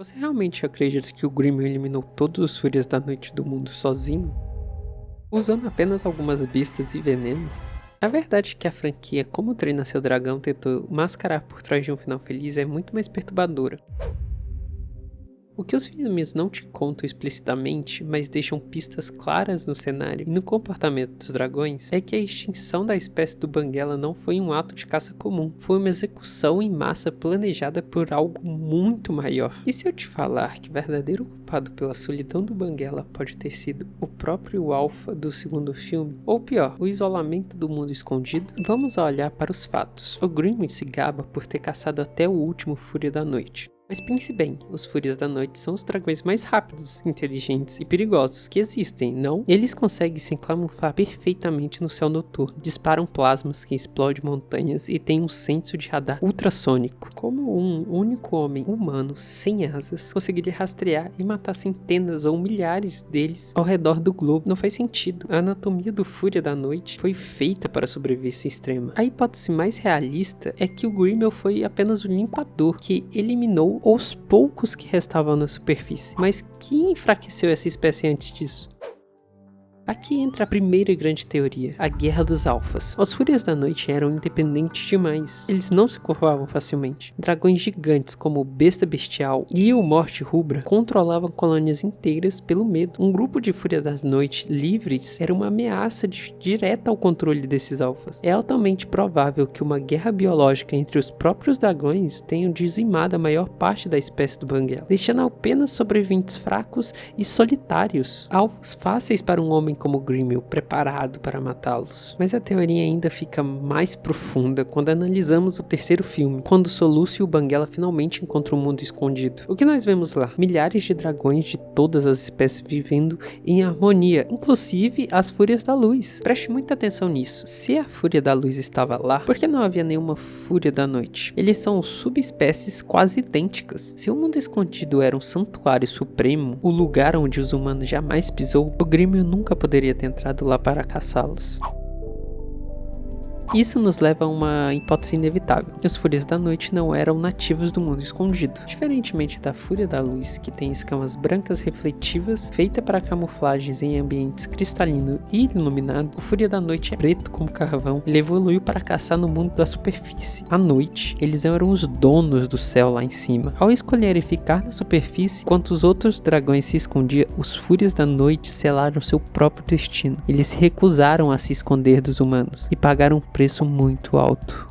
Você realmente acredita que o Grêmio eliminou todos os Fúrias da Noite do mundo sozinho? Usando apenas algumas bestas e veneno? A verdade é que a franquia Como Treinar Seu Dragão tentou mascarar por trás de um final feliz é muito mais perturbadora. O que os filmes não te contam explicitamente, mas deixam pistas claras no cenário e no comportamento dos dragões, é que a extinção da espécie do Banguela não foi um ato de caça comum, foi uma execução em massa planejada por algo muito maior. E se eu te falar que o verdadeiro culpado pela solidão do Banguela pode ter sido o próprio Alpha do segundo filme, ou pior, o isolamento do mundo escondido? Vamos olhar para os fatos. O Greenwood se gaba por ter caçado até o último Fúria da Noite. Mas pense bem, os Fúrias da Noite são os dragões mais rápidos, inteligentes e perigosos que existem, não? Eles conseguem se camuflar perfeitamente no céu noturno, disparam plasmas que explodem montanhas e têm um senso de radar ultrassônico. Como um único homem humano sem asas conseguiria rastrear e matar centenas ou milhares deles ao redor do globo? Não faz sentido. A anatomia do Fúria da Noite foi feita para a sobrevivência extrema. A hipótese mais realista é que o Grimmel foi apenas o limpador que eliminou os poucos que restavam na superfície, mas quem enfraqueceu essa espécie antes disso? Aqui entra a primeira grande teoria, a Guerra dos Alfas. Os Fúrias da Noite eram independentes demais, eles não se curvavam facilmente. Dragões gigantes como o Besta Bestial e o Morte Rubra controlavam colônias inteiras pelo medo. Um grupo de Fúrias da Noite livres era uma ameaça direta ao controle desses alfas. É altamente provável que uma guerra biológica entre os próprios dragões tenha dizimado a maior parte da espécie do Banguela, deixando apenas sobreviventes fracos e solitários, alvos fáceis para um homem como Grimmel, preparado para matá-los. Mas a teoria ainda fica mais profunda quando analisamos o terceiro filme, quando Soluço e o Banguela finalmente encontram o mundo escondido. O que nós vemos lá? Milhares de dragões de todas as espécies vivendo em harmonia, inclusive as Fúrias da Luz. Preste muita atenção nisso. Se a Fúria da Luz estava lá, por que não havia nenhuma Fúria da Noite? Eles são subespécies quase idênticas. Se o mundo escondido era um santuário supremo, o lugar onde os humanos jamais pisou, o Grimmel nunca poderia ter entrado lá para caçá-los. Isso nos leva a uma hipótese inevitável. Os Fúrias da Noite não eram nativos do mundo escondido. Diferentemente da Fúria da Luz, que tem escamas brancas refletivas, feita para camuflagens em ambientes cristalino e iluminado, o Fúria da Noite é preto como carvão. Ele evoluiu para caçar no mundo da superfície. À noite, eles eram os donos do céu lá em cima. Ao escolherem ficar na superfície, enquanto os outros dragões se escondiam, os Fúrias da Noite selaram seu próprio destino. Eles se recusaram a se esconder dos humanos e pagaram um preço muito alto.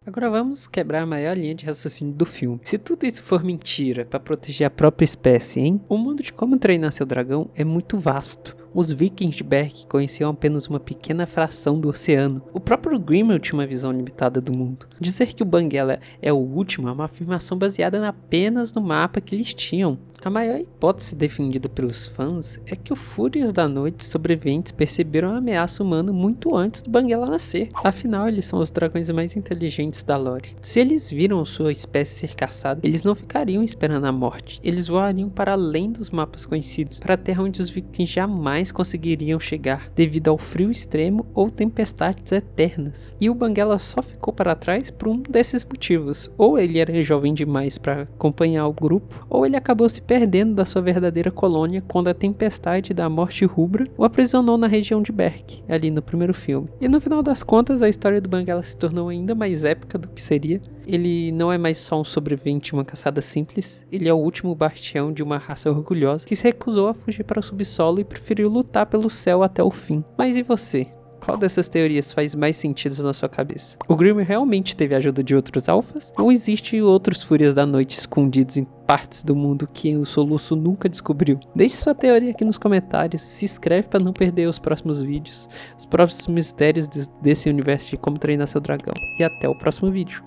Agora vamos quebrar a maior linha de raciocínio do filme. Se tudo isso for mentira para proteger a própria espécie, hein? O mundo de Como Treinar Seu Dragão é muito vasto. Os vikings de Berk conheciam apenas uma pequena fração do oceano. O próprio Grimmel tinha uma visão limitada do mundo. Dizer que o Banguela é o último é uma afirmação baseada apenas no mapa que eles tinham. A maior hipótese defendida pelos fãs é que os Fúrias da Noite sobreviventes perceberam a ameaça humana muito antes do Banguela nascer. Afinal, eles são os dragões mais inteligentes da lore. Se eles viram sua espécie ser caçada, eles não ficariam esperando a morte. Eles voariam para além dos mapas conhecidos, para a terra onde os vikings jamais conseguiriam chegar, devido ao frio extremo ou tempestades eternas. E o Banguela só ficou para trás por um desses motivos. Ou ele era jovem demais para acompanhar o grupo, ou ele acabou se perdendo da sua verdadeira colônia quando a tempestade da Morte Rubra o aprisionou na região de Berk, ali no primeiro filme. E no final das contas, a história do Banguela se tornou ainda mais épica do que seria. Ele não é mais só um sobrevivente de uma caçada simples, ele é o último bastião de uma raça orgulhosa que se recusou a fugir para o subsolo e preferiu lutar pelo céu até o fim. Mas e você? Qual dessas teorias faz mais sentido na sua cabeça? O Grimmel realmente teve a ajuda de outros alfas? Ou existem outros Fúrias da Noite escondidos em partes do mundo que o Soluço nunca descobriu? Deixe sua teoria aqui nos comentários, se inscreve para não perder os próximos vídeos, os próximos mistérios desse universo de Como Treinar Seu Dragão. E até o próximo vídeo.